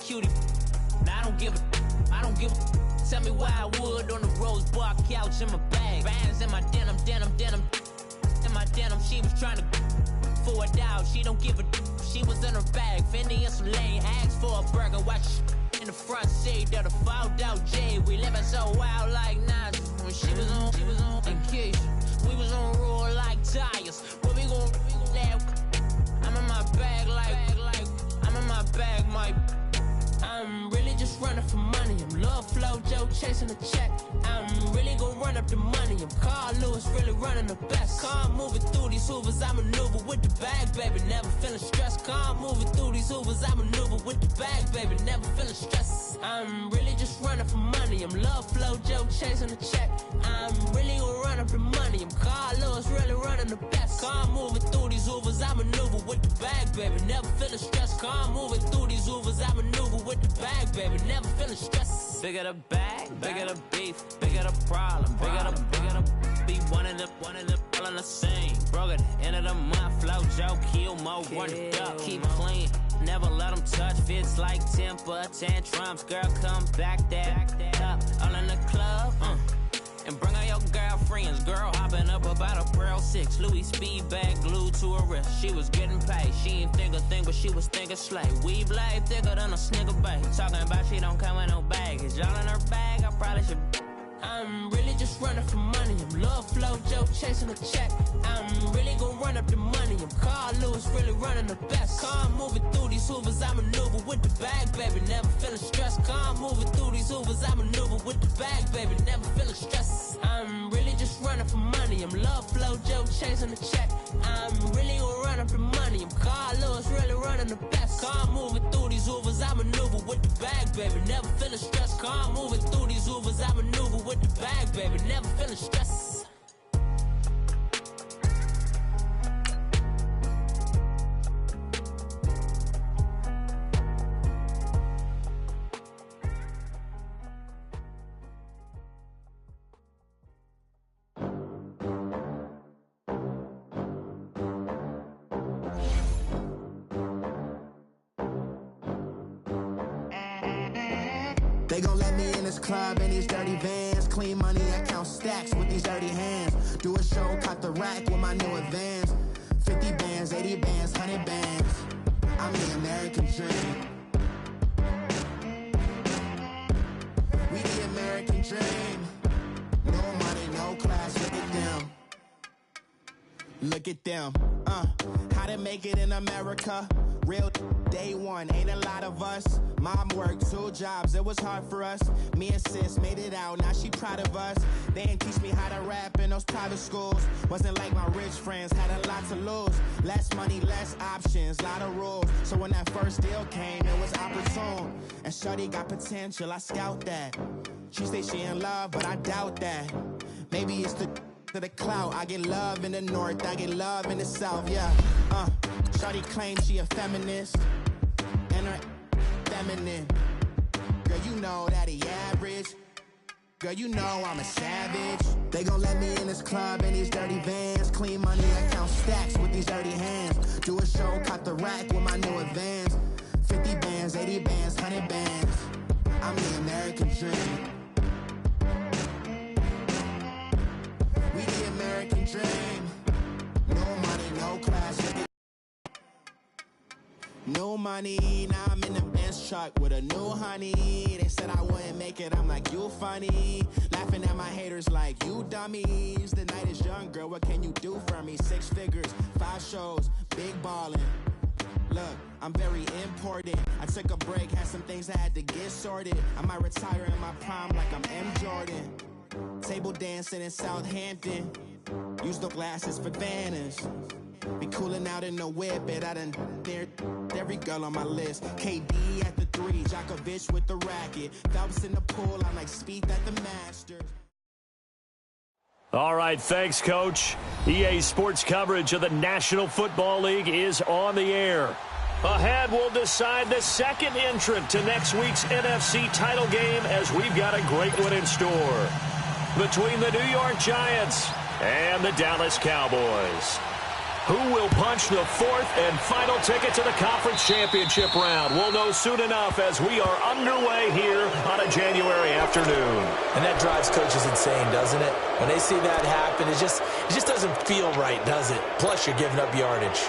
cutie. Now I don't give a. Tell me why I would on the rose bar couch in my bag. Bands in my denim. In my denim, she was trying to for it out. She don't give a. She was in her bag. Fendi and some lane. Asked for a burger. Watch in the front seat of the fouled out J. We living so wild like Nas. When she was on and Keisha. We was on roll like tires. Where we gon' I'm in my bag like I'm in my bag, Mike. I'm really just running for money. I'm love flow, Joe chasing the check. I'm really gonna run up the money. I'm Carl Lewis, really running the best. Car moving through these Hoovers, I maneuver with the bag, baby. Never feeling stressed. Car moving through these Hoovers, I maneuver with the bag, baby. Never feeling stressed. I'm really just running for money. I'm love flow, Joe chasing the check. I'm really gonna run up the money. I'm Carl Lewis, really running the best. Car moving through these Hoovers, I maneuver with the bag, baby. Never feeling stressed. Car moving through these Hoovers, I maneuver with the bag, baby. Never feeling stressed. Bigger the bag, bigger the beef, bigger the problem, bigger the be one of the all in the same. Broke at the end of the month, flow Joe, kill mo, run it up, keep clean. Never let them touch, fits like temper tantrums. Girl, come back that up, all in the club, and bring all your girlfriends. Girl hopping up about a Pearl 6 Louis speed bag glued to her wrist. She was getting paid. She ain't think a thing, but she was thinking slay. We blade thicker than a snicker bag. Talking about she don't come with no baggage. Y'all in her bag, I probably should. I'm really just running for money. I'm love flow, Joe chasing the check. I'm really gonna run up the money. I'm Carl Lewis, really running the best. Car moving through these Hoovers, I maneuver with the bag, baby. Never feeling stressed. Car moving through these Hoovers, I maneuver with the bag, baby. Never feeling stressed. I'm really just running for money. I'm love flow, Joe chasing the check. I'm really gonna run up the money. I'm Carl Lewis, really running the best. Car moving through these Hoovers, I maneuver with the bag, baby. Never feeling stressed. Car moving through these Hoovers, I maneuver with the bag, baby. Never feeling stressed. They gon' let me in this club in these dirty vans. Clean money, I count stacks with these dirty hands. Do a show, caught the rack with my new advance. 50 bands, 80 bands, 100 bands. I'm the American dream. We the American dream. No money, no class, look at them. Look at them, how to make it in America. Real day one, ain't a lot of us. Mom worked 2 jobs, it was hard for us. Me and sis made it out, now she proud of us. They ain't teach me how to rap in those private schools. Wasn't like my rich friends, had a lot to lose. Less money, less options, lot of rules. So when that first deal came, it was opportune. And shorty got potential, I scout that. She say she in love, but I doubt that. Maybe it's to the clout. I get love in the north, I get love in the south, yeah. Shorty claims she a feminist, and her feminine. Girl, you know that he average. Girl, you know I'm a savage. They gon' let me in this club in these dirty vans. Clean money, I count stacks with these dirty hands. Do a show, caught the rack with my new advance. 50 bands, 80 bands, 100 bands. I'm the American dream. We the American dream. No money, no class. No money, now I'm in the Benz truck with a new honey. They said I wouldn't make it, I'm like, you funny. Laughing at my haters like, you dummies. The night is young, girl, what can you do for me? 6 figures, 5 shows, big ballin'. Look, I'm very important. I took a break, had some things I had to get sorted. I might retire in my prime like I'm M. Jordan. Table dancing in Southampton. Use the glasses for Vannas. Be cooling out in the whip, and I done dared every girl on my list. KD at the 3, Djokovic with the racket. Phelps in the pool, I'm like Speed at the Masters. All right, thanks, Coach. EA Sports coverage of the National Football League is on the air. Ahead, we'll decide the second entrant to next week's NFC title game as we've got a great one in store between the New York Giants and the Dallas Cowboys. Who will punch the fourth and final ticket to the conference championship round? We'll know soon enough as we are underway here on a January afternoon. And that drives coaches insane, doesn't it? When they see that happen, it just doesn't feel right, does it? Plus, you're giving up yardage.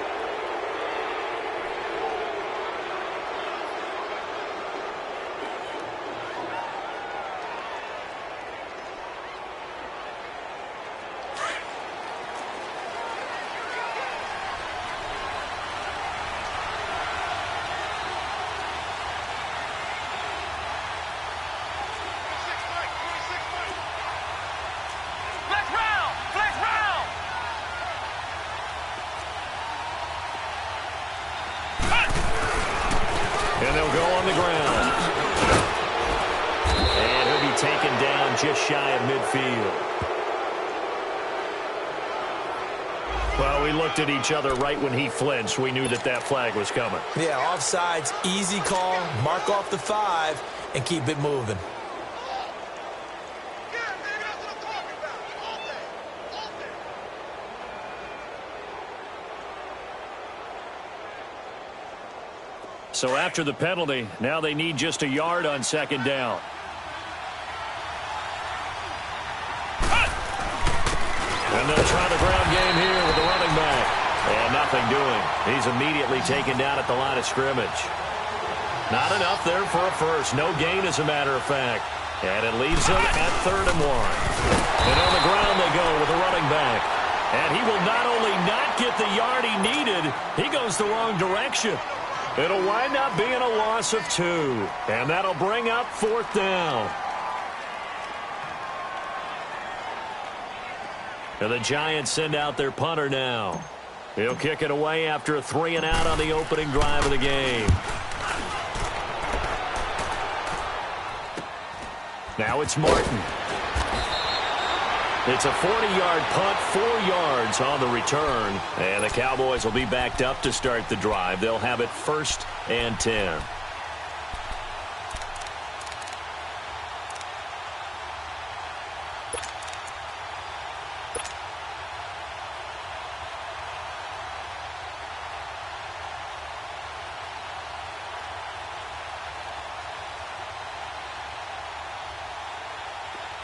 And they'll go on the ground. And he'll be taken down just shy of midfield. Well, we looked at each other right when he flinched. We knew that flag was coming. Yeah, offsides, easy call, mark off the 5, and keep it moving. So after the penalty, now they need just a yard on second down. And they'll try the ground game here with the running back. And nothing doing. He's immediately taken down at the line of scrimmage. Not enough there for a first. No gain, as a matter of fact. And it leaves him at 3rd and 1. And on the ground they go with the running back. And he will not only not get the yard he needed, he goes the wrong direction. It'll wind up being a loss of 2. And that'll bring up 4th down. And the Giants send out their punter now. He'll kick it away after a 3 and out on the opening drive of the game. Now it's Martin. It's a 40-yard punt, 4 yards on the return. And the Cowboys will be backed up to start the drive. They'll have it 1st and 10.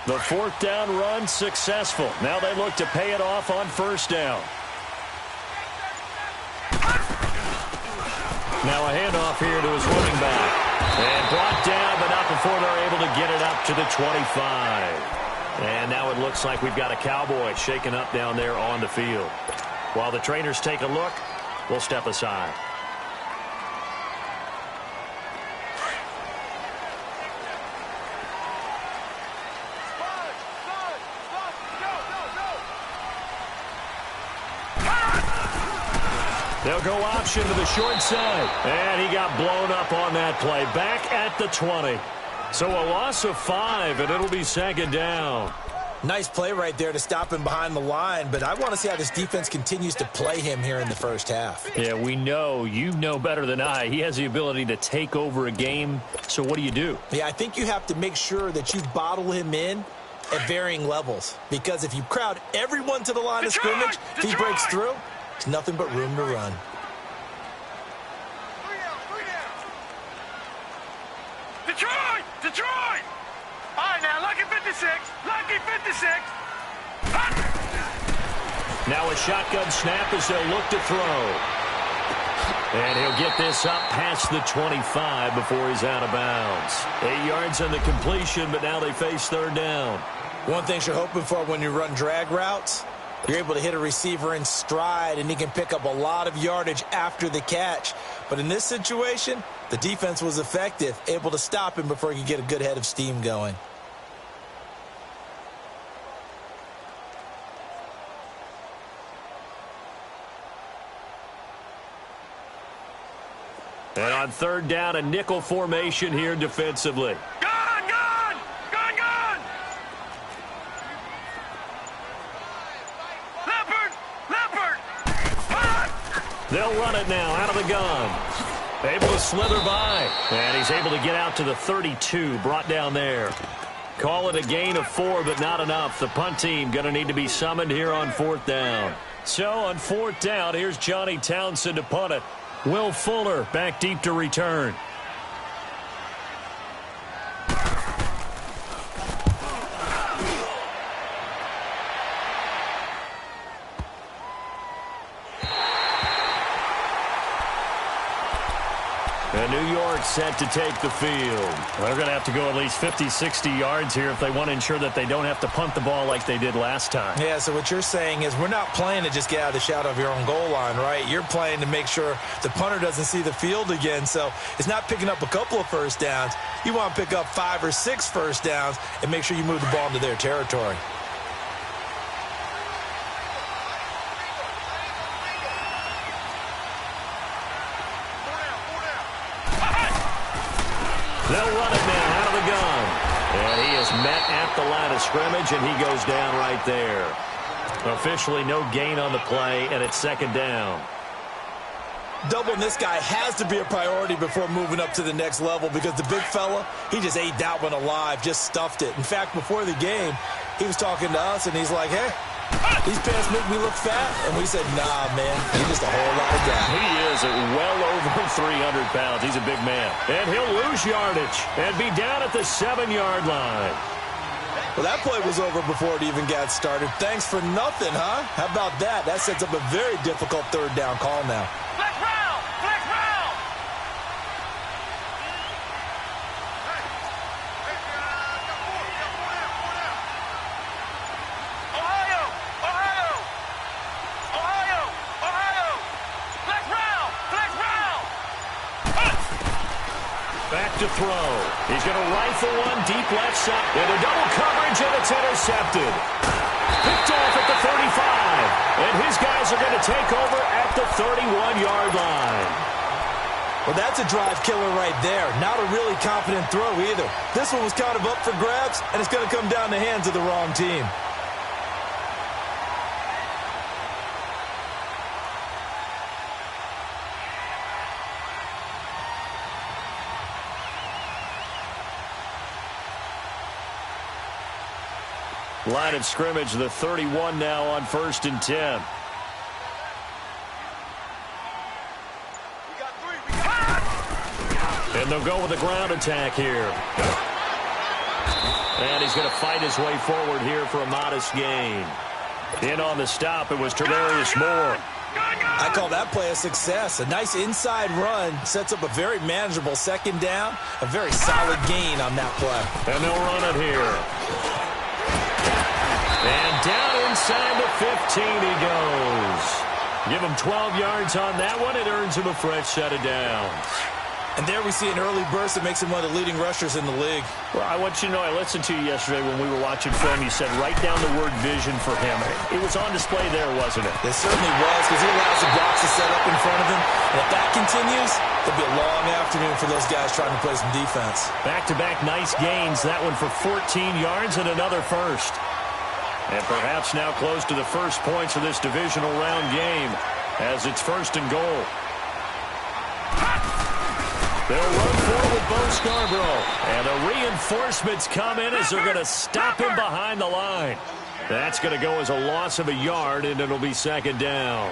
The 4th down run successful. Now they look to pay it off on 1st down. Now a handoff here to his running back. And brought down, but not before they're able to get it up to the 25. And now it looks like we've got a Cowboy shaken up down there on the field. While the trainers take a look, we'll step aside. They'll go option to the short side. And he got blown up on that play. Back at the 20. So a loss of 5, and it'll be 2nd down. Nice play right there to stop him behind the line, but I want to see how this defense continues to play him here in the 1st half. Yeah, we know. You know better than I. He has the ability to take over a game. So what do? Yeah, I think you have to make sure that you bottle him in at varying levels. Because if you crowd everyone to the line of scrimmage, if he breaks through, there's nothing but room to run. Detroit! Detroit! All right, now, lucky 56. Lucky 56. Now a shotgun snap as they'll look to throw. And he'll get this up past the 25 before he's out of bounds. 8 yards on the completion, but now they face 3rd down. One thing you're hoping for when you run drag routes, you're able to hit a receiver in stride, and he can pick up a lot of yardage after the catch. But in this situation, the defense was effective, able to stop him before he could get a good head of steam going. And on 3rd down, a nickel formation here defensively. Gone, gone! Gone, gone! Leopard! Leopard! They'll run it now out of the gun. Able to slither by. And he's able to get out to the 32, brought down there. Call it a gain of 4, but not enough. The punt team going to need to be summoned here on 4th down. So on 4th down, here's Johnny Townsend to punt it. Will Fuller back deep to return. And New York set to take the field. They're going to have to go at least 50, 60 yards here if they want to ensure that they don't have to punt the ball like they did last time. Yeah, so what you're saying is we're not playing to just get out of the shadow of your own goal line, right? You're playing to make sure the punter doesn't see the field again. So it's not picking up a couple of first downs. You want to pick up 5 or 6 first downs and make sure you move the ball into their territory. They'll run it now out of the gun. And he is met at the line of scrimmage, and he goes down right there. Officially no gain on the play, and it's 2nd down. Doubling this guy has to be a priority before moving up to the next level because the big fella, he just ate that one alive, just stuffed it. In fact, before the game, he was talking to us, and he's like, hey, these pants make me look fat. And we said, nah, man, you're just a whole lot of guy. He is at well over 300 pounds. He's a big man. And he'll lose yardage and be down at the 7-yard line. Well, that play was over before it even got started. Thanks for nothing, huh? How about that? That sets up a very difficult 3rd down call now. Flex round! Flex round! Ohio! Ohio! Ohio! Ohio! Flex round! Flex round! Back to throw. He's going to rifle one deep left side. Into double coverage, and it's intercepted. Picked off at the 35. And his guys are going to take over at the 31-yard line. Well, that's a drive killer right there. Not a really confident throw either. This one was kind of up for grabs, and it's going to come down the hands of the wrong team. Line of scrimmage, the 31 now on 1st and 10. And they'll go with a ground attack here. And he's going to fight his way forward here for a modest gain. In on the stop, it was Tavarius Moore. I call that play a success. A nice inside run sets up a very manageable 2nd down. A very solid gain on that play. And they'll run it here. And down inside the 15 he goes. Give him 12 yards on that one. It earns him a fresh set of downs. And there we see an early burst that makes him one of the leading rushers in the league. Well, I want you to know, I listened to you yesterday when we were watching film. You said write down the word vision for him. It was on display there, wasn't it? It certainly was, because he allows the blocks to set up in front of him. And if that continues, it'll be a long afternoon for those guys trying to play some defense. Back-to-back nice gains. That one for 14 yards and another first. And perhaps now close to the first points of this divisional round game as it's 1st and goal. They'll run forward with Bo Scarborough. And the reinforcements come in as they're going to stop him behind the line. That's going to go as a loss of a yard, and it'll be 2nd down.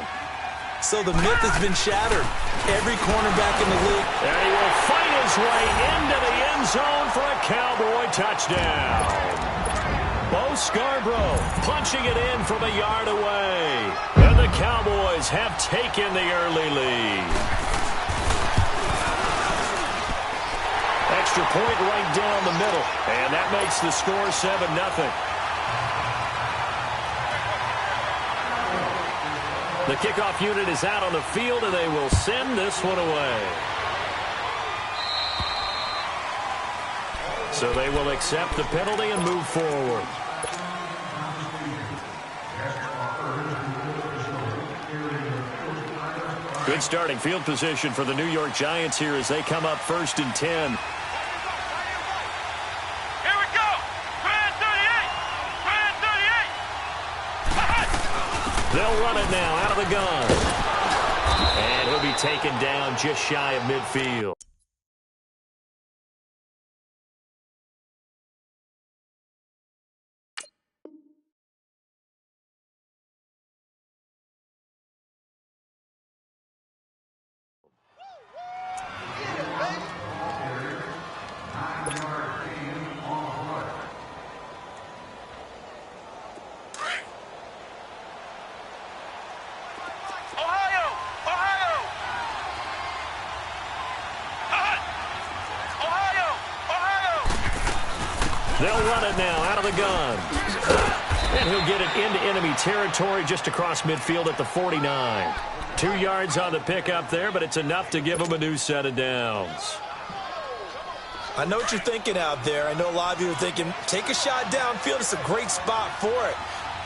So the myth has been shattered. Every cornerback in the league. And he will fight his way into the end zone for a Cowboy touchdown. Bo Scarborough punching it in from a yard away. And the Cowboys have taken the early lead. Extra point right down the middle. And that makes the score 7-0. The kickoff unit is out on the field, and they will send this one away. So they will accept the penalty and move forward. Good starting field position for the New York Giants here as they come up 1st and 10. They'll run it now out of the gun. And he'll be taken down just shy of midfield. They'll run it now out of the gun. And he'll get it into enemy territory just across midfield at the 49. 2 yards on the pickup there, but it's enough to give him a new set of downs. I know what you're thinking out there. I know a lot of you are thinking, take a shot downfield. It's a great spot for it.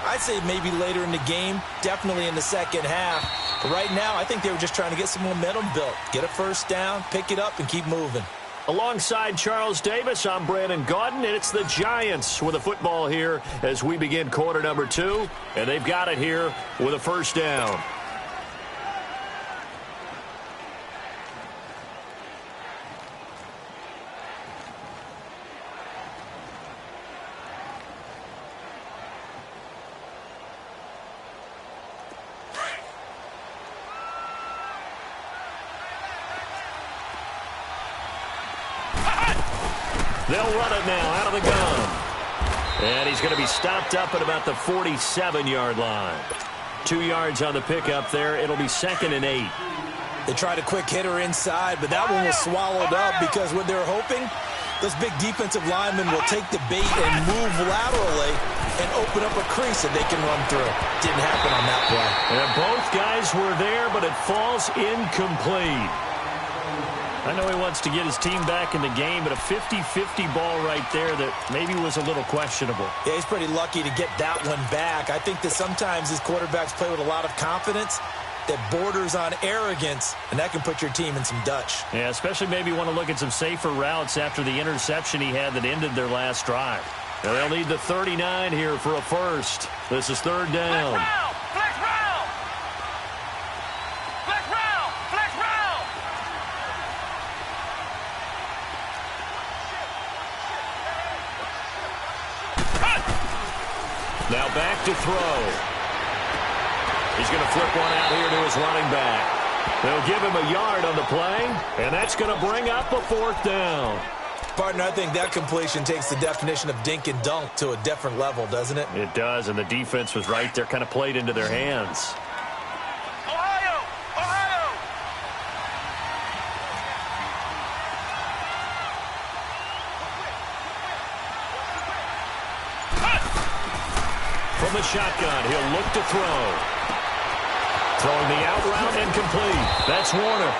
I'd say maybe later in the game, definitely in the second half. But right now, I think they were just trying to get some momentum built. Get a first down, pick it up, and keep moving. Alongside Charles Davis, I'm Brandon Gaudin, and it's the Giants with a football here as we begin quarter number 2. And they've got it here with a first down. They'll run it now out of the gun. And he's going to be stopped up at about the 47-yard line. 2 yards on the pickup there. It'll be 2nd and 8. They tried a quick hitter inside, but that one was swallowed up because what they're hoping, those big defensive linemen will take the bait and move laterally and open up a crease that they can run through. Didn't happen on that play. And both guys were there, but it falls incomplete. I know he wants to get his team back in the game, but a 50-50 ball right there that maybe was a little questionable. Yeah, he's pretty lucky to get that one back. I think that sometimes his quarterbacks play with a lot of confidence that borders on arrogance, and that can put your team in some Dutch. Yeah, especially maybe want to look at some safer routes after the interception he had that ended their last drive. Now they'll need the 39 here for a first. This is 3rd down. Flex round! Flex round! Flex round! Now back to throw. He's going to flip one out here to his running back. They'll give him a yard on the play, and that's going to bring up a 4th down. Partner, I think that completion takes the definition of dink and dunk to a different level, doesn't it? It does, and the defense was right there, kind of played into their hands. Ohio! Ohio! From the shotgun, he'll look to throw. Throwing the out route and complete. That's Warner.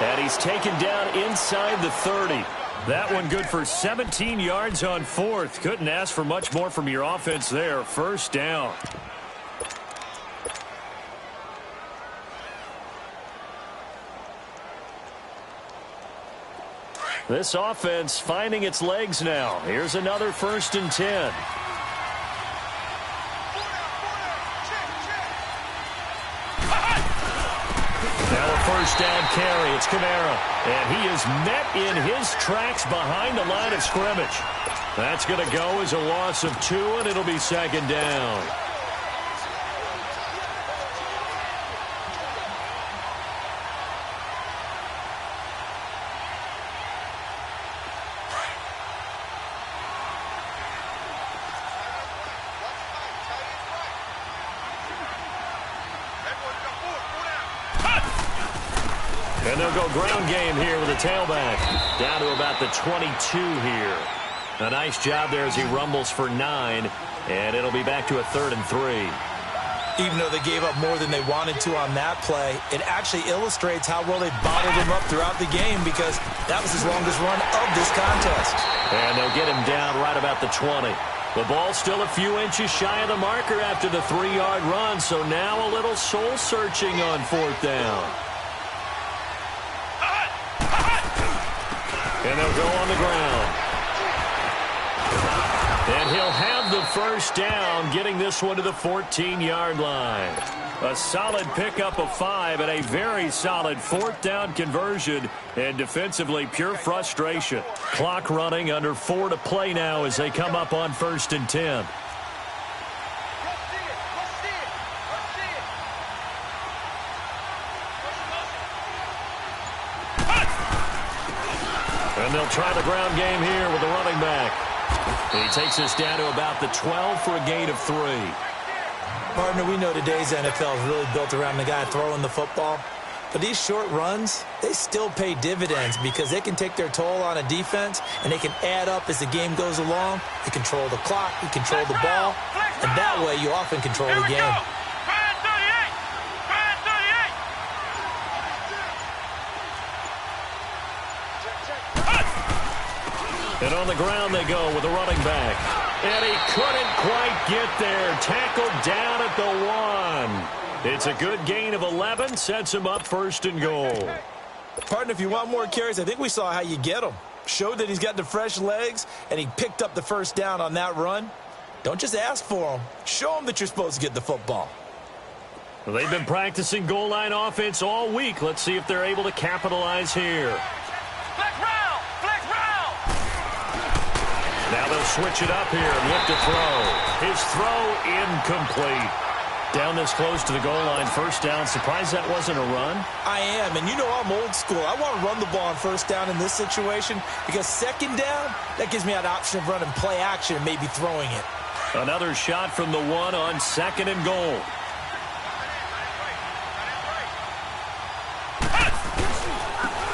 And he's taken down inside the 30. That one good for 17 yards on 4th. Couldn't ask for much more from your offense there. First down. This offense finding its legs now. Here's another 1st and 10. First down carry. It's Kamara. And he is met in his tracks behind the line of scrimmage. That's going to go as a loss of 2, and it'll be 2nd down. And they'll go ground game here with a tailback. Down to about the 22 here. A nice job there as he rumbles for 9. And it'll be back to a 3rd and 3. Even though they gave up more than they wanted to on that play, it actually illustrates how well they bottled him up throughout the game because that was his longest run of this contest. And they'll get him down right about the 20. The ball's still a few inches shy of the marker after the 3-yard run, so now a little soul-searching on 4th down. And they'll go on the ground. And he'll have the first down, getting this one to the 14-yard line. A solid pickup of 5 and a very solid 4th down conversion. And defensively, pure frustration. Clock running under 4 to play now as they come up on 1st and 10. And they'll try the ground game here with the running back. He takes us down to about the 12 for a gain of 3. Partner, we know today's NFL is really built around the guy throwing the football. But these short runs, they still pay dividends because they can take their toll on a defense, and they can add up as the game goes along. You control the clock, you control the ball, and that way you often control the game. And on the ground they go with a running back. And he couldn't quite get there. Tackled down at the 1. It's a good gain of 11. Sets him up 1st and goal. Partner, if you want more carries, I think we saw how you get him. Showed that he's got the fresh legs, and he picked up the 1st down on that run. Don't just ask for him. Show him that you're supposed to get the football. Well, they've been practicing goal line offense all week. Let's see if they're able to capitalize here. Now they'll switch it up here and look to throw. His throw incomplete. Down this close to the goal line, 1st down. Surprised that wasn't a run? I am, and you know I'm old school. I want to run the ball on 1st down in this situation because 2nd down, that gives me an option of running play action and maybe throwing it. Another shot from the 1 on 2nd and goal.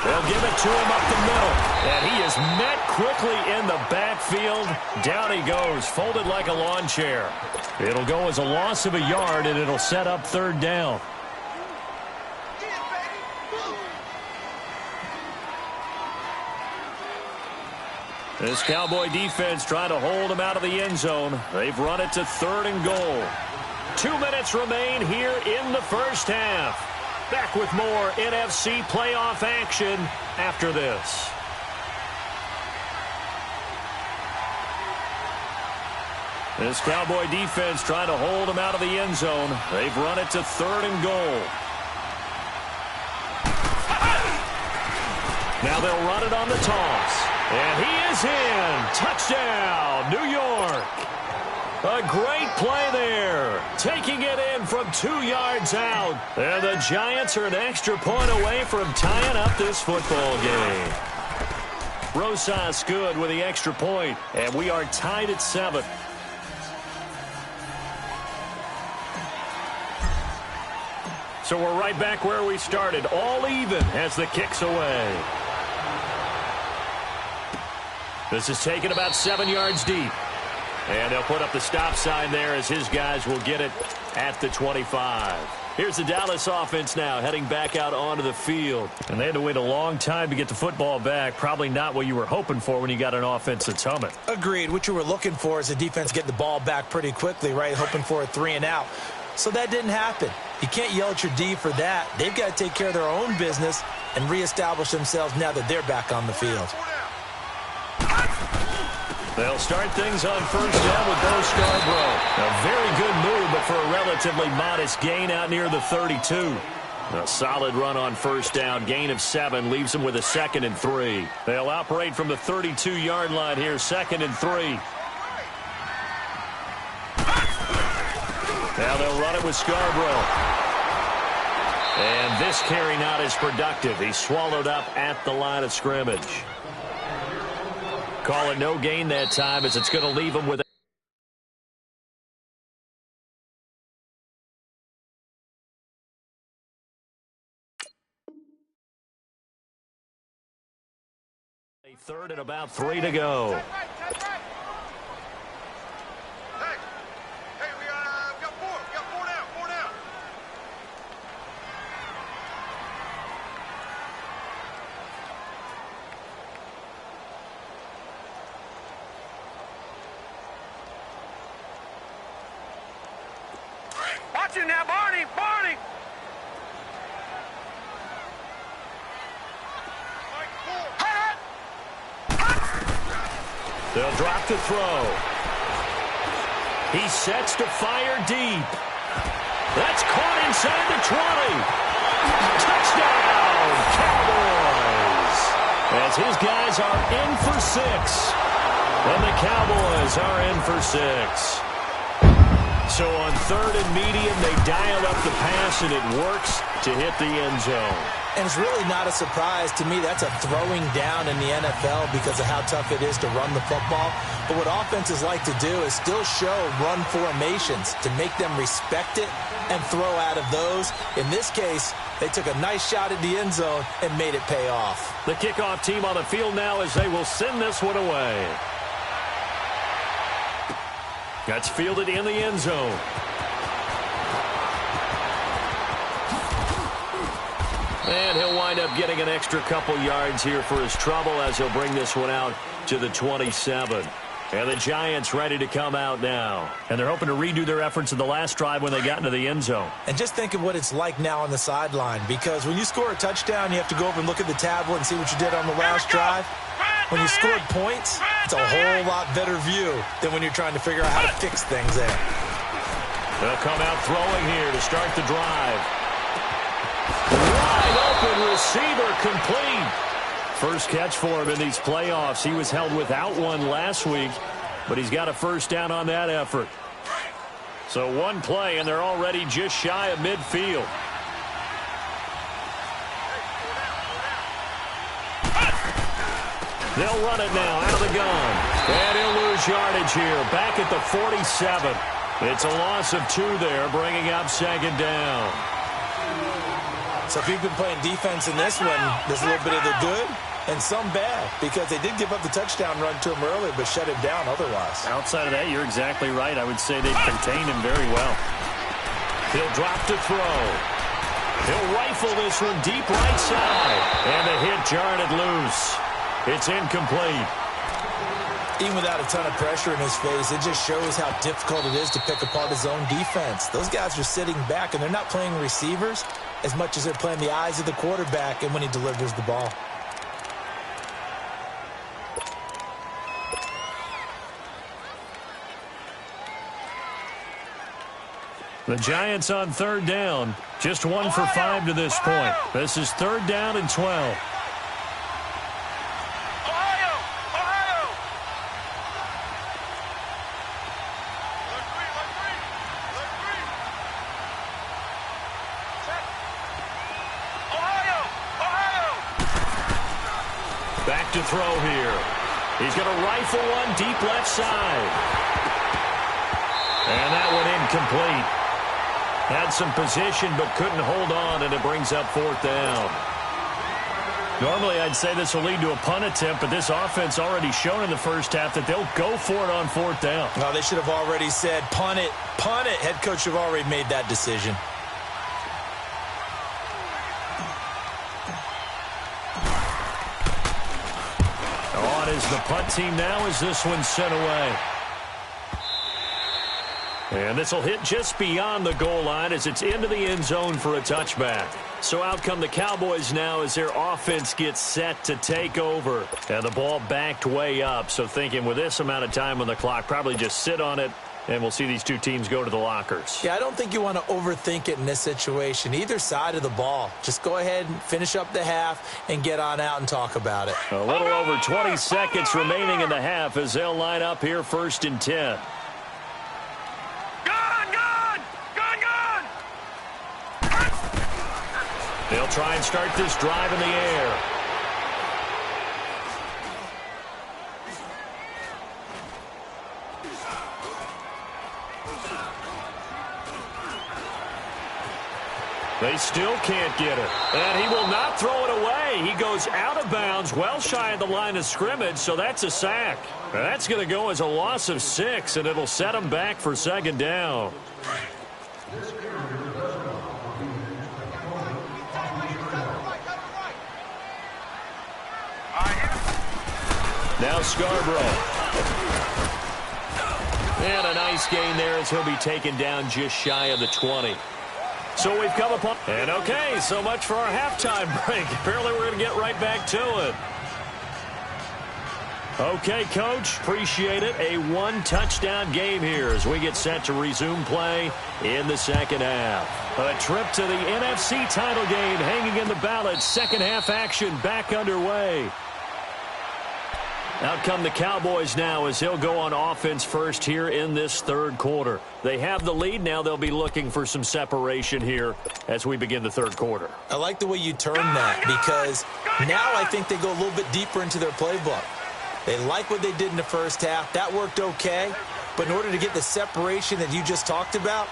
They'll give it to him up the middle. And he is met quickly in the backfield. Down he goes, folded like a lawn chair. It'll go as a loss of a yard, and it'll set up 3rd down. This Cowboy defense trying to hold him out of the end zone. They've run it to 3rd and goal. 2 minutes remain here in the 1st half. Back with more NFC playoff action after this. This Cowboy defense trying to hold him out of the end zone. They've run it to 3rd and goal. Now they'll run it on the toss. And he is in. Touchdown, New York. A great play there. Taking it in from 2 yards out. And the Giants are an extra point away from tying up this football game. Rosas good with the extra point. And we are tied at 7. So we're right back where we started. All even as the kick's away. This is taken about 7 yards deep. And they'll put up the stop sign there as his guys will get it at the 25. Here's the Dallas offense now heading back out onto the field. And they had to wait a long time to get the football back. Probably not what you were hoping for when you got an offense that's humming. Agreed. What you were looking for is the defense get the ball back pretty quickly, right? Hoping for a 3 and out. So that didn't happen. You can't yell at your D for that. They've got to take care of their own business and reestablish themselves now that they're back on the field. They'll start things on 1st down with Bo Scarborough. A very good move, but for a relatively modest gain out near the 32. A solid run on 1st down. Gain of 7 leaves them with a 2nd and 3. They'll operate from the 32-yard line here, 2nd and 3. Now they'll run it with Scarborough. And this carry not as productive. He's swallowed up at the line of scrimmage. Call it no gain that time as it's going to leave him with a 3rd and about 3 to go. Watch it now, Barney! Barney! They'll drop to throw. He sets to fire deep. That's caught inside the 20. Touchdown, Cowboys! As his guys are in for 6. And the Cowboys are in for 6. So on 3rd and medium, they dial up the pass, and it works to hit the end zone. And it's really not a surprise to me. That's a throwing down in the NFL because of how tough it is to run the football. But what offenses like to do is still show run formations to make them respect it and throw out of those. In this case, they took a nice shot at the end zone and made it pay off. The kickoff team on the field now as they will send this one away. That's fielded in the end zone. And he'll wind up getting an extra couple yards here for his trouble as he'll bring this one out to the 27. And the Giants ready to come out now. And they're hoping to redo their efforts in the last drive when they got into the end zone. And just think of what it's like now on the sideline, because when you score a touchdown, you have to go over and look at the tablet and see what you did on the last drive. When you scored points, it's a whole lot better view than when you're trying to figure out how to fix things there. They'll come out throwing here to start the drive. Wide open receiver, complete. First catch for him in these playoffs. He was held without one last week, but he's got a first down on that effort. So one play, and they're already just shy of midfield. They'll run it now out of the gun. And he'll lose yardage here. Back at the 47. It's a loss of 2 there, bringing up second down. So if you've been playing defense in this one, there's a little bit of the good and some bad, because they did give up the touchdown run to him early, but shut him down otherwise. Outside of that, you're exactly right. I would say they've contained him very well. He'll drop to throw. He'll rifle this one deep right side. And the hit jarred it loose. It's incomplete. Even without a ton of pressure in his face, it just shows how difficult it is to pick apart his own defense. Those guys are sitting back, and they're not playing receivers as much as they're playing the eyes of the quarterback and when he delivers the ball. The Giants on 3rd down. Just 1 for 5 to this point. This is 3rd down and 12. Back to throw here. He's going to rifle one deep left side. And that one incomplete. Had some position but couldn't hold on, and it brings up 4th down. Normally I'd say this will lead to a punt attempt, but this offense already shown in the first half that they'll go for it on 4th down. No, they should have already said punt it, punt it. Head coach have already made that decision. On is the punt team now as this one's sent away. And this will hit just beyond the goal line as it's into the end zone for a touchback. So out come the Cowboys now as their offense gets set to take over. And the ball backed way up. So thinking with this amount of time on the clock, probably just sit on it, and we'll see these two teams go to the lockers. Yeah, I don't think you want to overthink it in this situation. Either side of the ball. Just go ahead and finish up the half and get on out and talk about it. A little over 20 seconds remaining in the half as they'll line up here 1st and 10. They'll try and start this drive in the air. They still can't get it. And he will not throw it away. He goes out of bounds, well shy of the line of scrimmage, so that's a sack. That's going to go as a loss of 6, and it'll set him back for 2nd down. Now Scarborough. And a nice gain there as he'll be taken down just shy of the 20. So we've come upon... And okay, so much for our halftime break. Apparently we're going to get right back to it. Okay, Coach, appreciate it. A 1-touchdown game here as we get set to resume play in the 2nd half. A trip to the NFC title game hanging in the balance. 2nd half action back underway. Out come the Cowboys now as they'll go on offense first here in this third quarter. They have the lead. Now they'll be looking for some separation here as we begin the third quarter. I like the way you turn that because now I think they go a little bit deeper into their playbook. They like what they did in the first half. That worked okay. But in order to get the separation that you just talked about,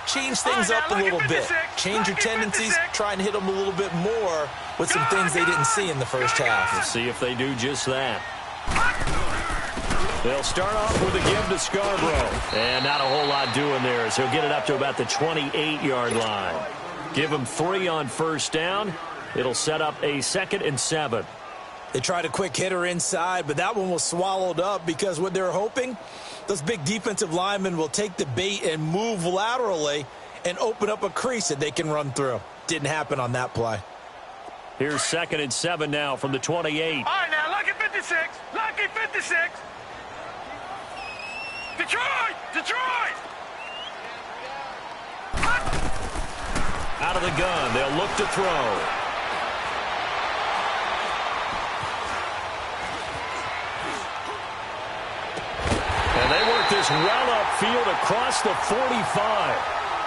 change things up a little bit. Change your tendencies. Try and hit them a little bit more with some things they didn't see in the first half. Let's see if they do just that. They'll start off with a give to Scarborough. And not a whole lot doing there as he'll get it up to about the 28-yard line. Give him 3 on first down. It'll set up a 2nd and 7. They tried a quick hitter inside, but that one was swallowed up because what they're hoping, those big defensive linemen will take the bait and move laterally and open up a crease that they can run through. Didn't happen on that play. Here's 2nd and 7 now from the 28. All right, now, lucky 56. Lucky 56. Detroit! Detroit! Out of the gun. They'll look to throw. And they work this well upfield across the 45.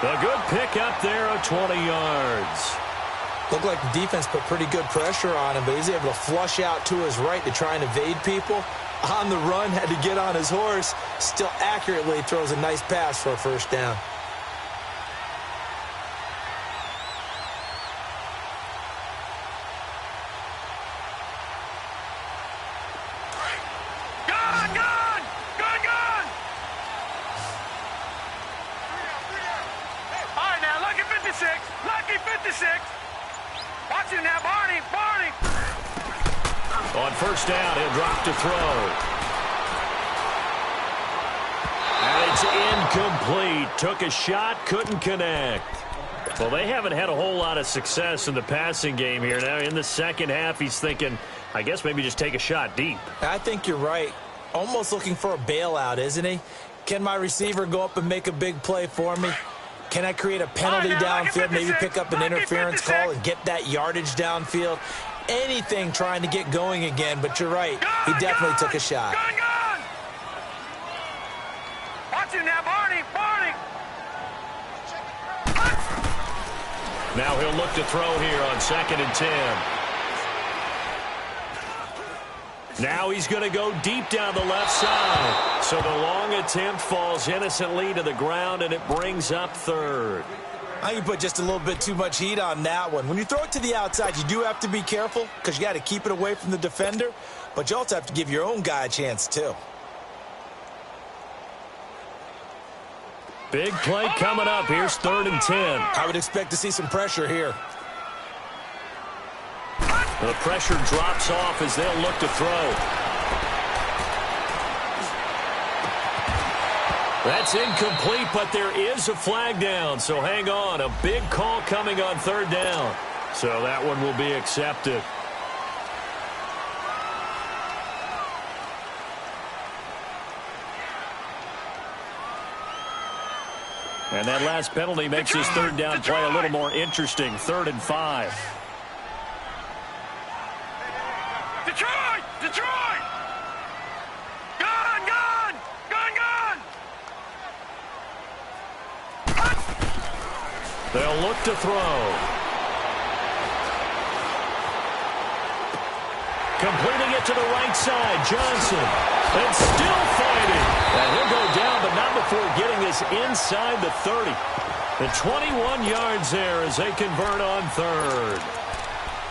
A good pick up there of 20 yards. Looked like the defense put pretty good pressure on him, but he's able to flush out to his right to try and evade people. On the run, had to get on his horse. Still accurately throws a nice pass for a first down. Gun! Gun! Gun! Gun! All right, now, lucky 56. Lucky 56. Watch him now, Barney. Barney. On first down, he'll drop to throw. And it's incomplete. Took a shot, couldn't connect. Well, they haven't had a whole lot of success in the passing game here. Now, in the second half, he's thinking, I guess maybe just take a shot deep. I think you're right. Almost looking for a bailout, isn't he? Can my receiver go up and make a big play for me? Can I create a penalty downfield, maybe pick up an interference call and get that yardage downfield? Anything trying to get going again, but you're right. He definitely took a shot. Gun! Gun! Watch him now, Barney. Barney. Now he'll look to throw here on 2nd and 10. Now he's going to go deep down the left side. So the long attempt falls innocently to the ground, and it brings up 3rd. I think you put just a little bit too much heat on that one. When you throw it to the outside, you do have to be careful because you got to keep it away from the defender, but you also have to give your own guy a chance too. Big play coming up. Here's 3rd and 10. I would expect to see some pressure here. The pressure drops off as they'll look to throw. That's incomplete, but there is a flag down, so hang on. A big call coming on 3rd down. So that one will be accepted. And that last penalty makes his 3rd down play a little more interesting. 3rd and 5. Detroit! Detroit! Gun! Gun! Gun! Gun! They'll look to throw. Completing it to the right side, Johnson. And still fighting. And he'll go down, but not before getting this inside the 30. The 21 yards there as they convert on 3rd.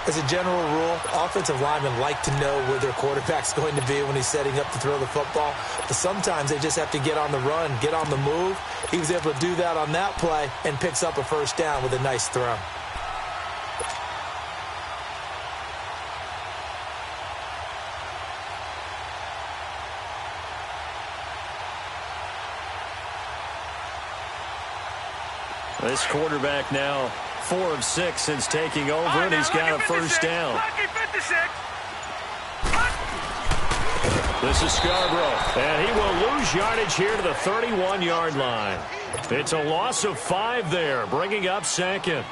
As a general rule, offensive linemen like to know where their quarterback's going to be when he's setting up to throw the football. But sometimes they just have to get on the run, get on the move. He was able to do that on that play and picks up a first down with a nice throw. This quarterback now 4 of 6 since taking over, and he's got a first down. This is Scarborough, and he will lose yardage here to the 31-yard line. It's a loss of 5 there, bringing up 2nd.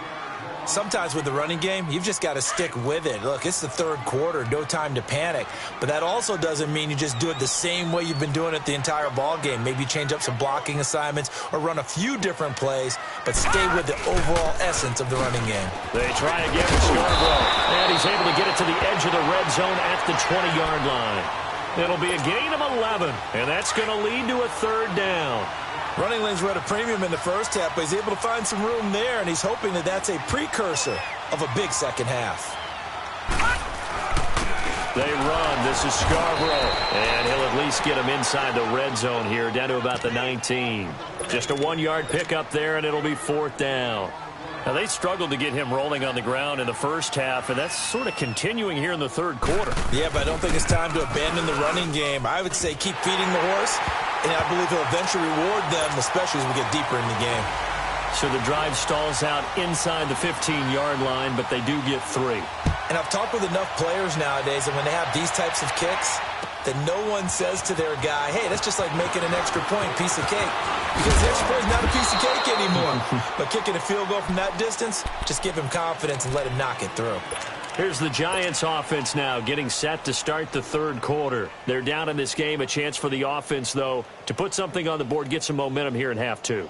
Sometimes with the running game, you've just got to stick with it. Look, it's the third quarter, no time to panic. But that also doesn't mean you just do it the same way you've been doing it the entire ball game. Maybe change up some blocking assignments or run a few different plays, but stay with the overall essence of the running game. They try again with Scarborough, and he's able to get it to the edge of the red zone at the 20-yard line. It'll be a gain of 11, and that's going to lead to a third down. Running lanes were at a premium in the first half, but he's able to find some room there, and he's hoping that that's a precursor of a big second half. They run. This is Scarborough, and he'll at least get him inside the red zone here, down to about the 19. Just a 1-yard pickup there, and it'll be fourth down. Now, they struggled to get him rolling on the ground in the first half, and that's sort of continuing here in the third quarter. Yeah, but I don't think it's time to abandon the running game. I would say keep feeding the horse, and I believe he'll eventually reward them, especially as we get deeper in the game. So the drive stalls out inside the 15-yard line, but they do get 3. And I've talked with enough players nowadays, and when they have these types of kicks, that no one says to their guy, hey, that's just like making an extra point, piece of cake. Because the extra point is not a piece of cake anymore. But kicking a field goal from that distance, just give him confidence and let him knock it through. Here's the Giants offense now getting set to start the third quarter. They're down in this game. A chance for the offense, though, to put something on the board, get some momentum here in half 2.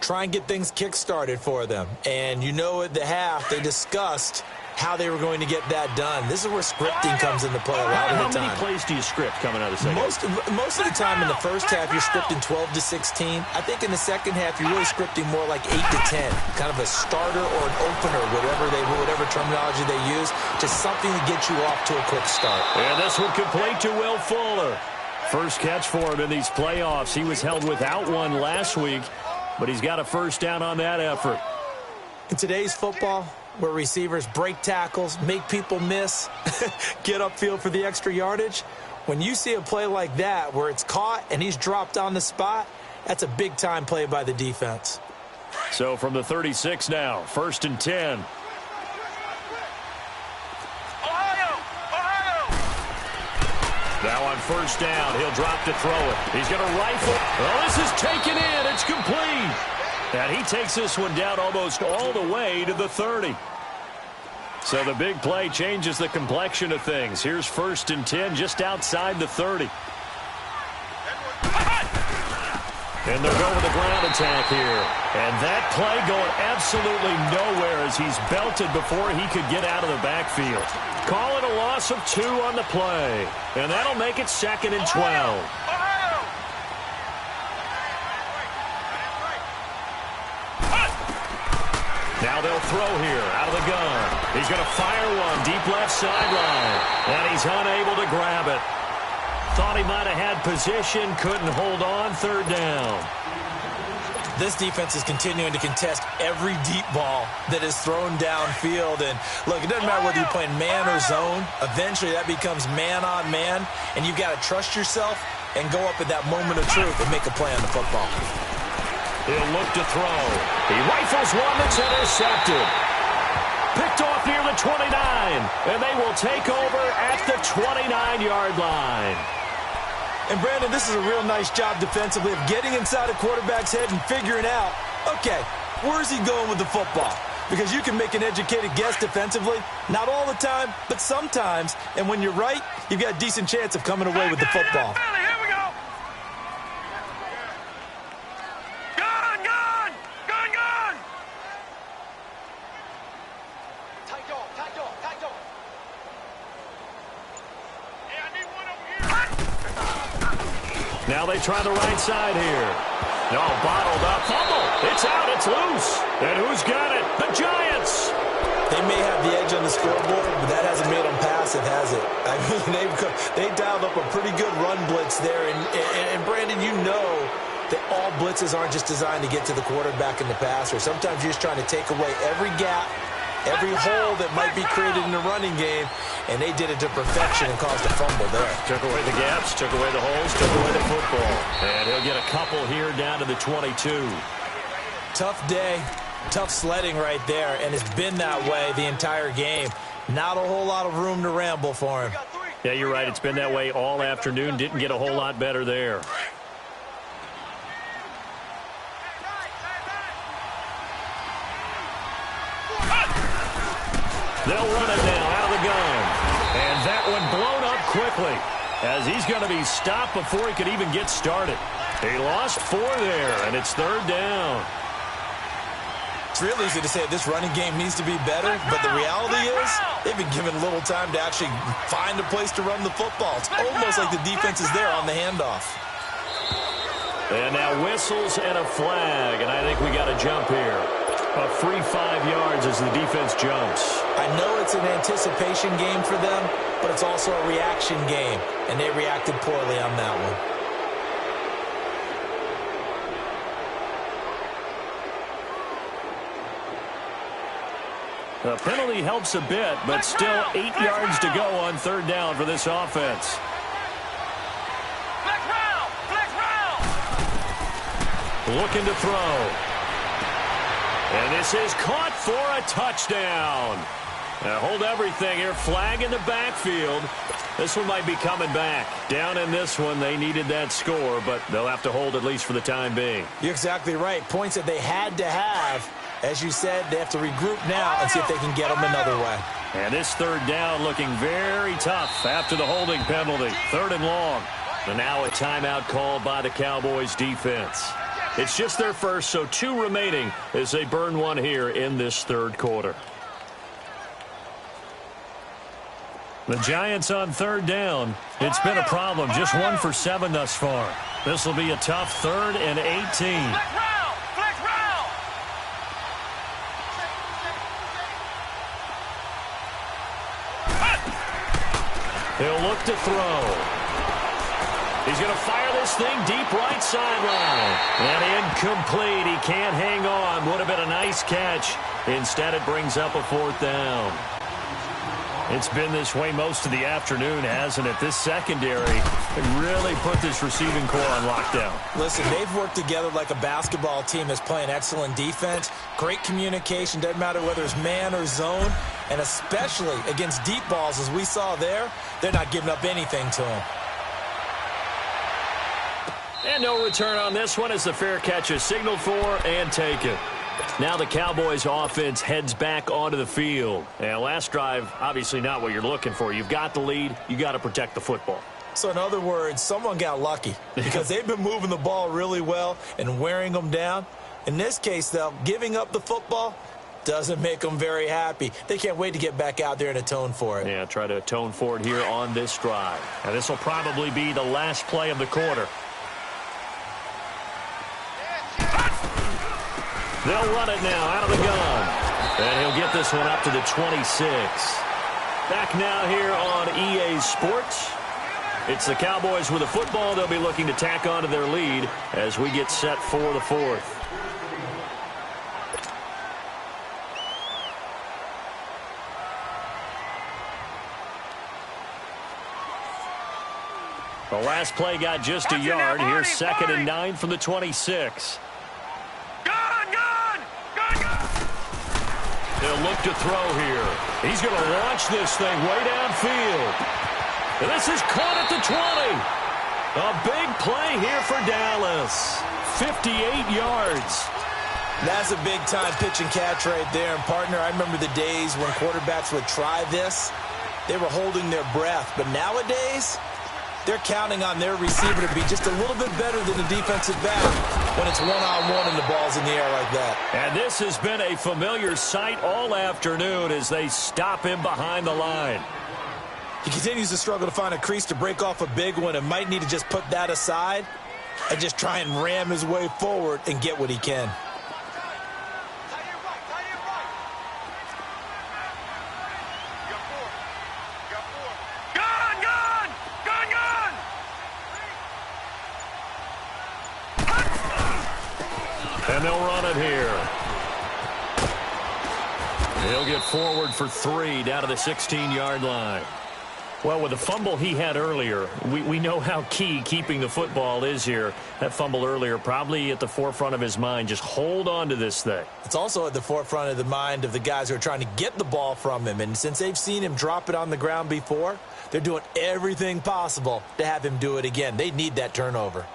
Try and get things kick-started for them. And you know at the half, they discussed how they were going to get that done. This is where scripting comes into play a lot of the time. How many plays do you script coming out of the second? Most of the time in the first half, you're scripting 12 to 16. I think in the second half, you're really scripting more like 8 to 10. Kind of a starter or an opener, whatever terminology they use, just something to get you off to a quick start. And this one complete to Will Fuller. First catch for him in these playoffs. He was held without one last week, but he's got a first down on that effort. In today's football, where receivers break tackles, make people miss, get upfield for the extra yardage, when you see a play like that where it's caught and he's dropped on the spot, that's a big-time play by the defense. So from the 36 now, 1st and 10. Now on first down, he'll drop to throw it. He's going to rifle. Oh, this is taken in. It's complete. And he takes this one down almost all the way to the 30. So the big play changes the complexion of things. Here's 1st and 10 just outside the 30. And they'll go with the ground attack here. And that play going absolutely nowhere as he's belted before he could get out of the backfield. Call it a loss of 2 on the play. And that'll make it 2nd and 12. Now they'll throw here out of the gun. He's going to fire one deep left sideline. And he's unable to grab it. Thought he might have had position, couldn't hold on, 3rd down. This defense is continuing to contest every deep ball that is thrown downfield. And look, it doesn't matter whether you're playing man or zone. Eventually that becomes man on man. And you've got to trust yourself and go up at that moment of truth and make a play on the football. He'll look to throw. He rifles one that's intercepted. Picked off near the 29. And they will take over at the 29-yard line. And, Brandon, this is a real nice job defensively of getting inside a quarterback's head and figuring out, okay, where's he going with the football? Because you can make an educated guess defensively. Not all the time, but sometimes. And when you're right, you've got a decent chance of coming away with the football. Here we go. Gun! Tight door. Yeah, I need one over here. Now they try the right side here. No, bottled up. Fumble. It's out. It's loose. And who's got it? The Giants. They may have the edge on the scoreboard, but that hasn't made them passive, has it? I mean, they dialed up a pretty good run blitz there. And Brandon, you know that all blitzes aren't just designed to get to the quarterback and the passer. Sometimes you're just trying to take away every gap, every hole that might be created in the running game, and they did it to perfection and caused a fumble there. Took away the gaps, took away the holes, took away the football. And he'll get a couple here down to the 22. Tough day, tough sledding right there, and it's been that way the entire game. Not a whole lot of room to ramble for him. Yeah, you're right. It's been that way all afternoon. Didn't get a whole lot better there. They'll run it now out of the gun. And that one blown up quickly as he's going to be stopped before he could even get started. He lost 4 there, and it's 3rd down. It's real easy to say this running game needs to be better, but the reality is they've been given little time to actually find a place to run the football. It's almost like the defense is there on the handoff. And now whistles and a flag, and I think we got a jump here. A free 5 yards as the defense jumps. I know it's an anticipation game for them, but it's also a reaction game, and they reacted poorly on that one. The penalty helps a bit, but still 8 yards to go on 3rd down for this offense. Looking to throw. And this is caught for a touchdown. Now hold everything here. Flag in the backfield. This one might be coming back. Down in this one, they needed that score, but they'll have to hold at least for the time being. You're exactly right. Points that they had to have. As you said, they have to regroup now and see if they can get them another way. And this 3rd down looking very tough after the holding penalty. 3rd and long. And now a timeout called by the Cowboys defense. It's just their first, so 2 remaining as they burn one here in this 3rd quarter. The Giants on 3rd down. It's been a problem. Just 1 for 7 thus far. This will be a tough 3rd and 18. He'll look to throw. He's going to fire this thing deep right sideline. And incomplete. He can't hang on. Would have been a nice catch. Instead, it brings up a 4th down. It's been this way most of the afternoon, hasn't it? This secondary really put this receiving core on lockdown. Listen, they've worked together like a basketball team that's playing excellent defense. Great communication. Doesn't matter whether it's man or zone. And especially against deep balls, as we saw there, they're not giving up anything to them. And no return on this one as the fair catch is signaled for and taken. Now the Cowboys offense heads back onto the field. And last drive, obviously not what you're looking for. You've got the lead. You got to protect the football. So in other words, someone got lucky because they've been moving the ball really well and wearing them down. In this case, though, giving up the football doesn't make them very happy. They can't wait to get back out there and atone for it. Yeah, try to atone for it here on this drive. And this will probably be the last play of the quarter. They'll run it now out of the gun. And he'll get this one up to the 26. Back now here on EA Sports. It's the Cowboys with the football. They'll be looking to tack on to their lead as we get set for the 4th. The last play got just a yard. Here's 2nd and 9 from the 26. They'll look to throw here. He's going to launch this thing way downfield. And this is caught at the 20. A big play here for Dallas. 58 yards. That's a big-time pitch and catch right there. And, partner, I remember the days when quarterbacks would try this. They were holding their breath. But nowadays, they're counting on their receiver to be just a little bit better than the defensive back when it's one-on-one and the ball's in the air like that. And this has been a familiar sight all afternoon as they stop him behind the line. He continues to struggle to find a crease to break off a big one and might need to just put that aside and just try and ram his way forward and get what he can. And they'll run it here. He'll get forward for 3 down to the 16-yard line. Well, with the fumble he had earlier, we know how key keeping the football is here. That fumble earlier probably at the forefront of his mind. Just hold on to this thing. It's also at the forefront of the mind of the guys who are trying to get the ball from him. And since they've seen him drop it on the ground before, they're doing everything possible to have him do it again. They need that turnover.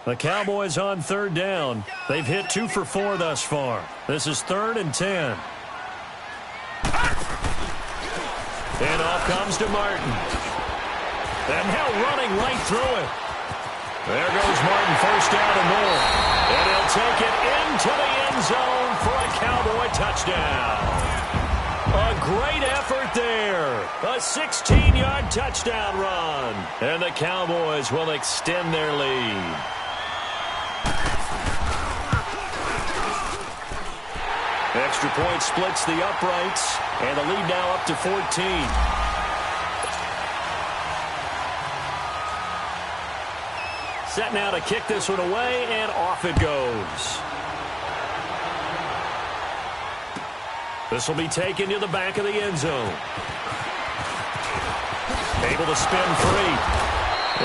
The Cowboys on 3rd down. They've hit 2 for 4 thus far. This is 3rd and 10. comes to Martin. And now running right through it. There goes Martin, first down and more. And he'll take it into the end zone for a Cowboy touchdown. A great effort there. A 16-yard touchdown run. And the Cowboys will extend their lead. Extra point splits the uprights. And the lead now up to 14. Set now to kick this one away, and off it goes. This will be taken to the back of the end zone. Able to spin free.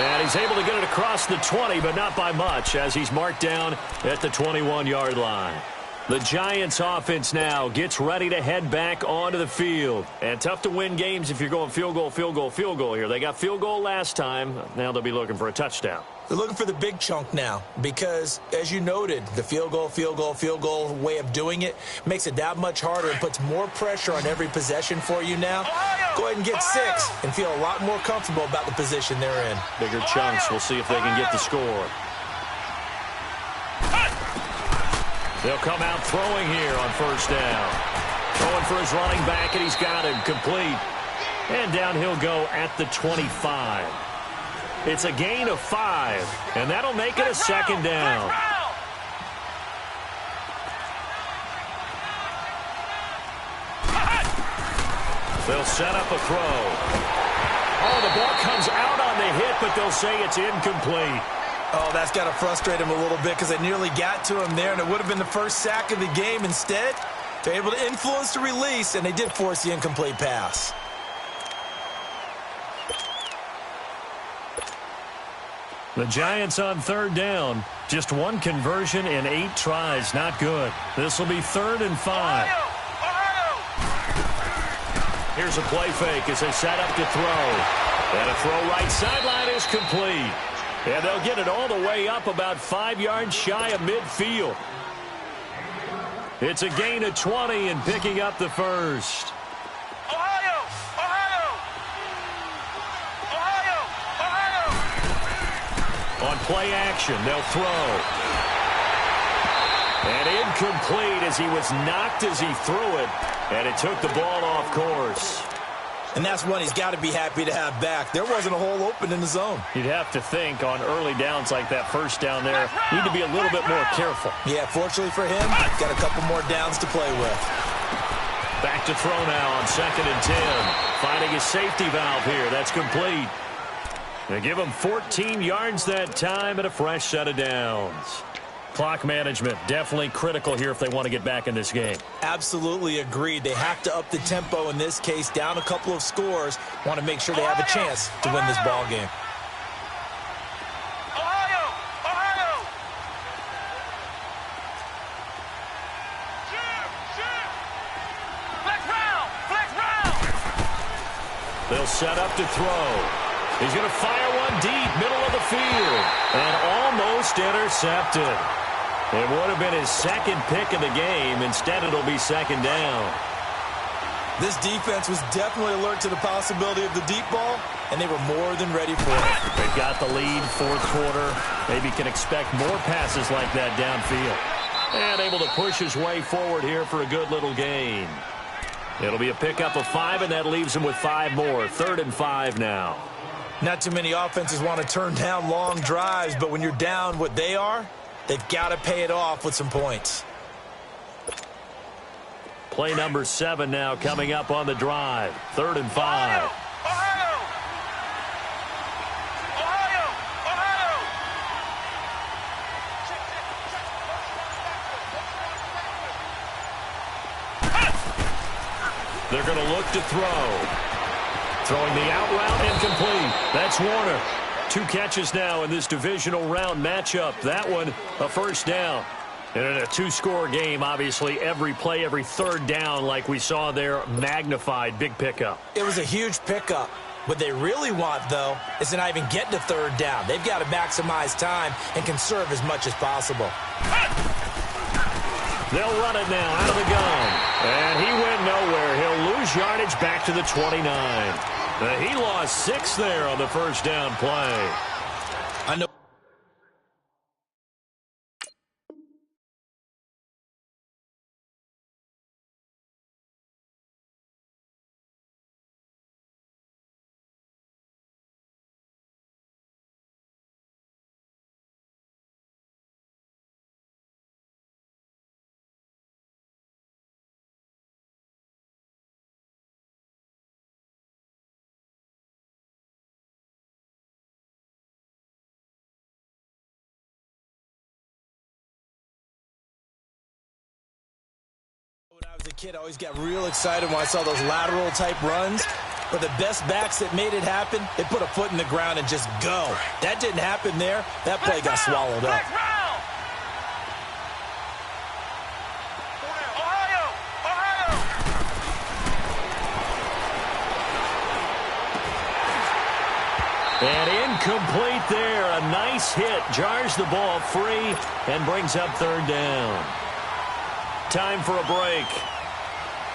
And he's able to get it across the 20, but not by much, as he's marked down at the 21-yard line. The Giants offense now gets ready to head back onto the field. And tough to win games if you're going field goal, field goal, field goal here. They got field goal last time. Now they'll be looking for a touchdown. They're looking for the big chunk now because, as you noted, the field goal way of doing it makes it that much harder and puts more pressure on every possession for you now. Go ahead and get 6 and feel a lot more comfortable about the position they're in. Bigger chunks. We'll see if they can get the score. They'll come out throwing here on first down. Throwing for his running back, and he's got him complete. And down he'll go at the 25. It's a gain of 5, and that'll make it a second down. They'll set up a throw. Oh, the ball comes out on the hit, but they'll say it's incomplete. Oh, that's got to frustrate him a little bit because they nearly got to him there, and it would have been the first sack of the game. Instead, they're able to influence the release, and they did force the incomplete pass. The Giants on third down. Just one conversion in 8 tries. Not good. This will be 3rd and 5. Here's a play fake as they set up to throw. And a throw right sideline is complete. And they'll get it all the way up about 5 yards shy of midfield. It's a gain of 20 and picking up the first. On play action, they'll throw. And incomplete as he was knocked as he threw it. And it took the ball off course. And that's one he's got to be happy to have back. There wasn't a hole open in the zone. You'd have to think on early downs like that first down there, need to be a little bit more careful. Yeah, fortunately for him, got a couple more downs to play with. Back to throw now on 2nd and 10. Finding his safety valve here. That's complete. They give him 14 yards that time and a fresh set of downs. Clock management definitely critical here if they want to get back in this game. Absolutely agreed. They have to up the tempo in this case, down a couple of scores. Want to make sure they have a chance to win this ball game. They'll set up to throw. He's going to fire one deep, middle of the field, and almost intercepted. It would have been his second pick of the game. Instead, it'll be 2nd down. This defense was definitely alert to the possibility of the deep ball, and they were more than ready for it. They've got the lead, 4th quarter. Maybe can expect more passes like that downfield. And able to push his way forward here for a good little gain. It'll be a pickup of 5, and that leaves him with 5 more. 3rd and 5 now. Not too many offenses want to turn down long drives, but when you're down what they are, they've got to pay it off with some points. Play number 7 now coming up on the drive. 3rd and 5. They're going to look to throw. Throwing the out route incomplete. That's Warner. 2 catches now in this divisional round matchup. That one a first down. And in a 2-score game, obviously, every play, every 3rd down, like we saw there, magnified. Big pickup. It was a huge pickup. What they really want, though, is to not even get to 3rd down. They've got to maximize time and conserve as much as possible. They'll run it now out of the gun. And he went nowhere. He'll lose yardage back to the 29. He lost 6 there on the first down play. I know. When I was a kid, I always got real excited when I saw those lateral type runs. But the best backs that made it happen, they put a foot in the ground and just go. That didn't happen there. That play got swallowed up. And incomplete there. A nice hit. Jars the ball free and brings up third down. Time for a break.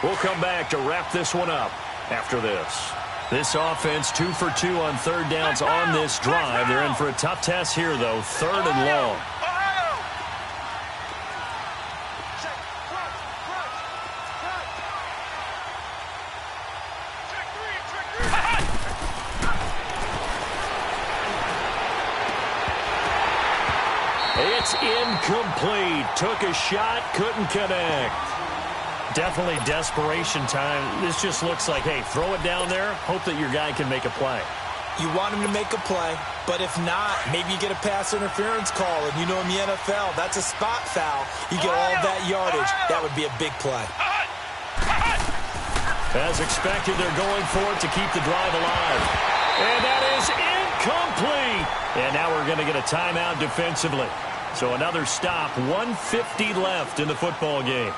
We'll come back to wrap this one up after this. This offense 2 for 2 on third downs on this drive. They're in for a tough test here, though. 3rd and long. It's incomplete. Took a shot, couldn't connect. Definitely desperation time. This just looks like, hey, throw it down there, hope that your guy can make a play. You want him to make a play, but if not, maybe you get a pass interference call, and you know in the NFL, that's a spot foul. You get all that yardage. That would be a big play. As expected, they're going for it to keep the drive alive. And that is incomplete. And now we're going to get a timeout defensively. So another stop, 1:50 left in the football game.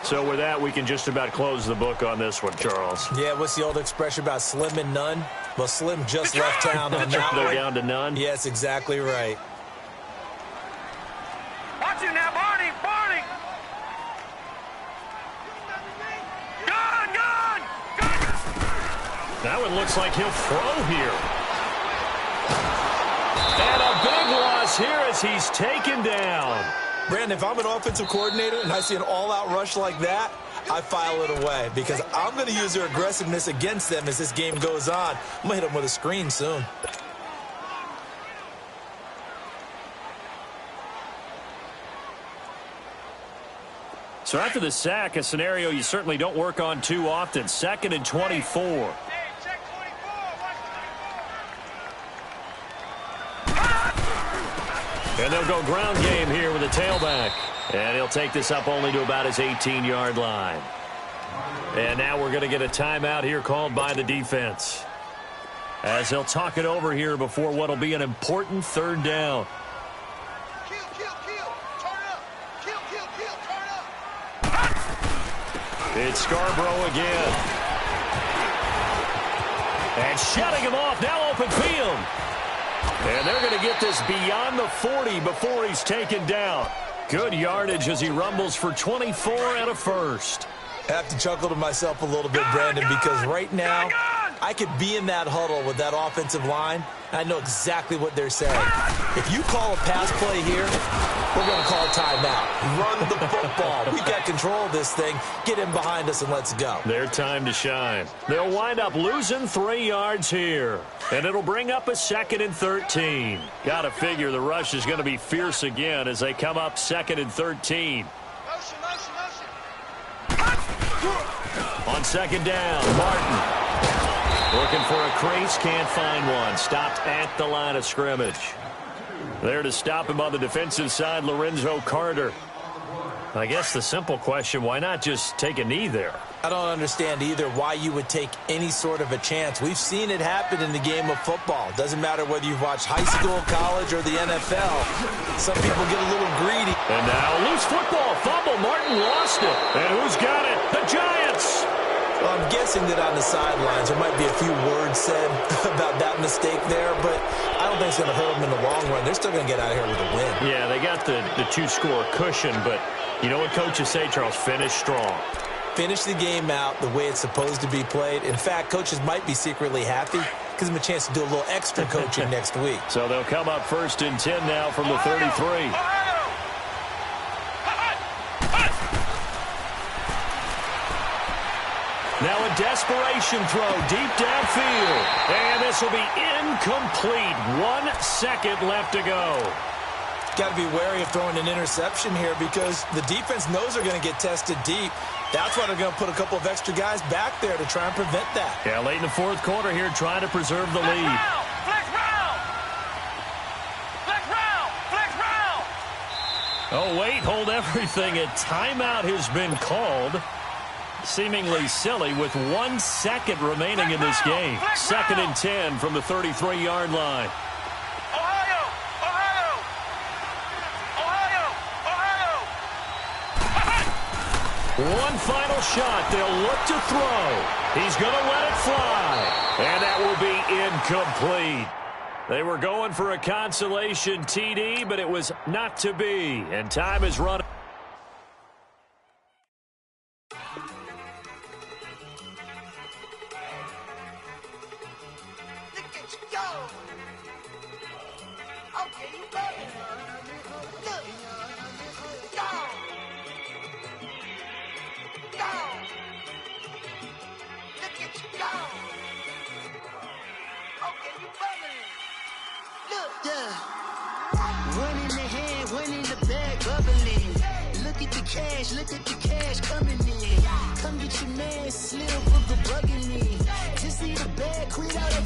So with that, we can just about close the book on this one, Charles. Yeah, what's the old expression about slim and none? Well, Slim just left town on that one. They're down to none? Yes, exactly right. Watch it now, Barney! Barney! Gun! That one looks like he'll throw here. And a big loss here as he's taken down. Brandon, if I'm an offensive coordinator and I see an all-out rush like that, I file it away because I'm going to use their aggressiveness against them as this game goes on. I'm going to hit them with a screen soon. So after the sack, a scenario you certainly don't work on too often. 2nd and 24. And they'll go ground game here with a tailback. And he'll take this up only to about his 18-yard line. And now we're going to get a timeout here called by the defense, as they'll talk it over here before what will be an important third down. Kill, turn up. Kill, turn up. It's Scarborough again. And shutting him off, now open field. And they're going to get this beyond the 40 before he's taken down. Good yardage as he rumbles for 24 and a first. I have to chuckle to myself a little bit, Brandon, because right now I could be in that huddle with that offensive line, and I know exactly what they're saying. If you call a pass play here, we're going to call a timeout. Run the football. We've got control of this thing. Get in behind us and let's go. Their time to shine. They'll wind up losing 3 yards here, and it'll bring up a 2nd and 13. Got to figure the rush is going to be fierce again as they come up 2nd and 13. On 2nd down, Martin looking for a crease, can't find one. Stopped at the line of scrimmage. There to stop him on the defensive side, Lorenzo Carter. I guess the simple question, why not just take a knee there? I don't understand either why you would take any sort of a chance. We've seen it happen in the game of football. Doesn't matter whether you've watched high school, college, or the NFL. Some people get a little greedy. And now loose football, fumble. Martin lost it. And who's got it? The Giants. Well, I'm guessing that on the sidelines there might be a few words said about that mistake there, but I don't think it's going to hurt them in the long run. They're still going to get out of here with a win. Yeah, they got the 2-score cushion, but you know what coaches say, Charles? Finish strong. finish the game out the way it's supposed to be played. In fact, coaches might be secretly happy. Gives them a chance to do a little extra coaching next week. So they'll come up 1st and 10 now from the 33. Now a desperation throw deep downfield. And this will be incomplete. 1 second left to go. Got to be wary of throwing an interception here because the defense knows they're going to get tested deep. That's why they're going to put a couple of extra guys back there to try and prevent that. Yeah, late in the 4th quarter here, trying to preserve the lead. Flex round! Flex round! Flex round! Oh, wait, hold everything. A timeout has been called. Seemingly silly with 1 second remaining in this game. 2nd and 10 from the 33-yard line. Ohio! Ohio! Ohio! Ohio! One final shot. They'll look to throw. He's going to let it fly. And that will be incomplete. They were going for a consolation TD, but it was not to be. And time is running. Look at the cash coming in. Come get your man, Slim, for the bugging me. Just need a bag, quit out